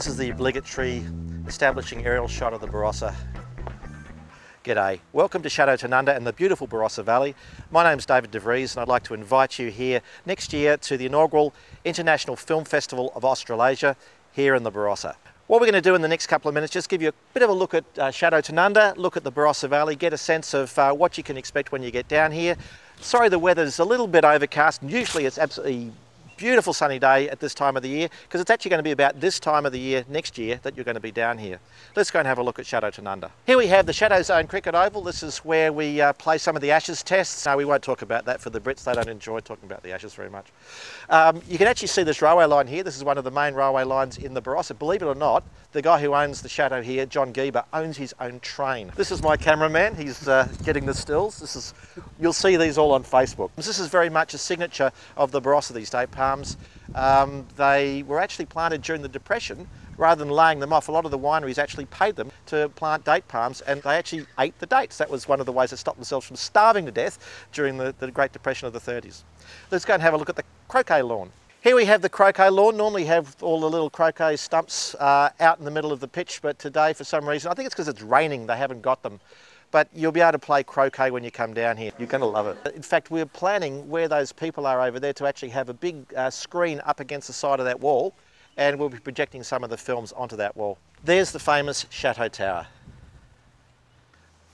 This is the obligatory establishing aerial shot of the Barossa. G'day, welcome to Chateau Tanunda and the beautiful Barossa Valley. My name's David de Vries and I'd like to invite you here next year to the Inaugural International Film Festival of Australasia here in the Barossa. What we're going to do in the next couple of minutes, just give you a bit of a look at Chateau Tanunda, look at the Barossa Valley, get a sense of what you can expect when you get down here. Sorry the weather's a little bit overcast. Usually it's absolutely beautiful sunny day at this time of the year, because it's actually going to be about this time of the year next year that you're going to be down here. Let's go and have a look at Chateau Tanunda. Here we have the Chateau's own cricket oval. This is where we play some of the Ashes tests. No, we won't talk about that for the Brits. They don't enjoy talking about the Ashes very much. You can actually see this railway line here. This is one of the main railway lines in the Barossa. Believe it or not, the guy who owns the Chateau here, John Geber, owns his own train. This is my cameraman. He's getting the stills. You'll see these all on Facebook. This is very much a signature of the Barossa, these date palms. They were actually planted during the Depression. Rather than laying them off, a lot of the wineries actually paid them to plant date palms, and they actually ate the dates. That was one of the ways they stopped themselves from starving to death during the Great Depression of the 30s. Let's go and have a look at the croquet lawn. Here we have the croquet lawn. Normally you have all the little croquet stumps out in the middle of the pitch, but today for some reason, I think it's because it's raining, they haven't got them. But you'll be able to play croquet when you come down here. You're going to love it. In fact, we're planning where those people are over there to actually have a big screen up against the side of that wall, and we'll be projecting some of the films onto that wall. There's the famous Chateau Tower.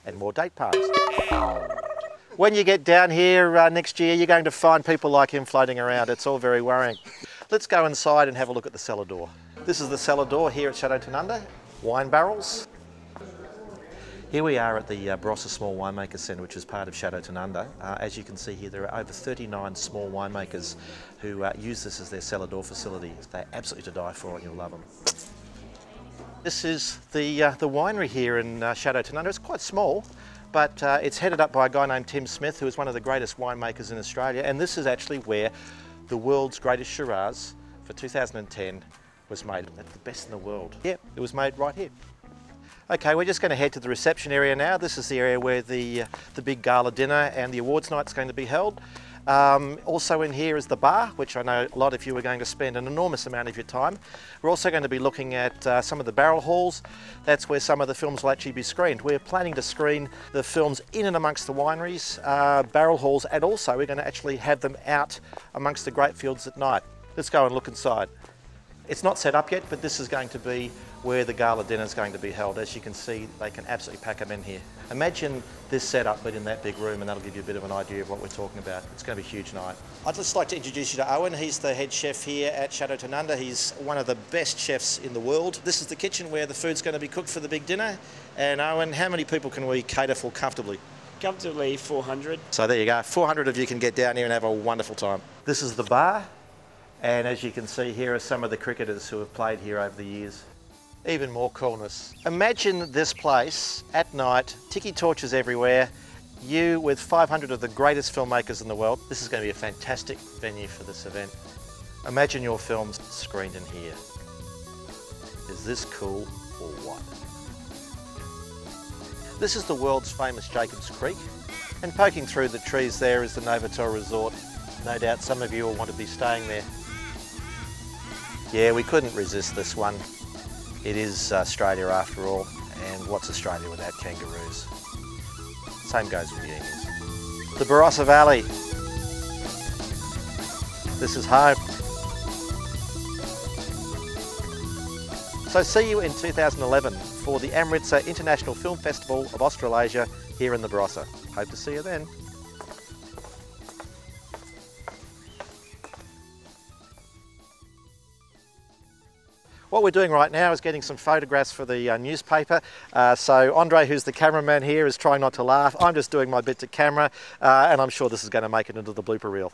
And more date palms. When you get down here next year, you're going to find people like him floating around. It's all very worrying. Let's go inside and have a look at the cellar door. This is the cellar door here at Chateau Tanunda. Wine barrels. Here we are at the Barossa Small Winemaker Centre, which is part of Chateau Tanunda. As you can see here, there are over 39 small winemakers who use this as their cellar door facility. They're absolutely to die for, and you'll love them. This is the winery here in Chateau Tanunda. It's quite small, but it's headed up by a guy named Tim Smith, who is one of the greatest winemakers in Australia. And this is actually where the world's greatest Shiraz for 2010 was made. That's the best in the world. Yeah, it was made right here. Okay, we're just going to head to the reception area now. This is the area where the big gala dinner and the awards night is going to be held. Also in here is the bar, which I know a lot of you are going to spend an enormous amount of your time. We're also going to be looking at some of the barrel halls. That's where some of the films will actually be screened. We're planning to screen the films in and amongst the wineries, barrel halls, and also we're going to actually have them out amongst the grape fields at night. Let's go and look inside. It's not set up yet, but this is going to be where the gala dinner is going to be held. As you can see, they can absolutely pack them in here. Imagine this setup, but in that big room, and that'll give you a bit of an idea of what we're talking about. It's going to be a huge night. I'd just like to introduce you to Owen. He's the head chef here at Chateau Tanunda. He's one of the best chefs in the world. This is the kitchen where the food's going to be cooked for the big dinner. And Owen, how many people can we cater for comfortably? Comfortably 400. So there you go. 400 of you can get down here and have a wonderful time. This is the bar. And as you can see, here are some of the cricketers who have played here over the years. Even more coolness. Imagine this place at night, tiki torches everywhere, you with 500 of the greatest filmmakers in the world. This is going to be a fantastic venue for this event. Imagine your films screened in here. Is this cool or what? This is the world's famous Jacobs Creek, and poking through the trees there is the Novotel Resort. No doubt some of you will want to be staying there. Yeah, we couldn't resist this one. It is Australia after all, and what's Australia without kangaroos? Same goes with the emus. The Barossa Valley. This is home. So see you in 2011 for the Amritsar International Film Festival of Australasia here in the Barossa. Hope to see you then. What we're doing right now is getting some photographs for the newspaper. So Andrei, who's the cameraman here, is trying not to laugh. I'm just doing my bit to camera, and I'm sure this is going to make it into the blooper reel.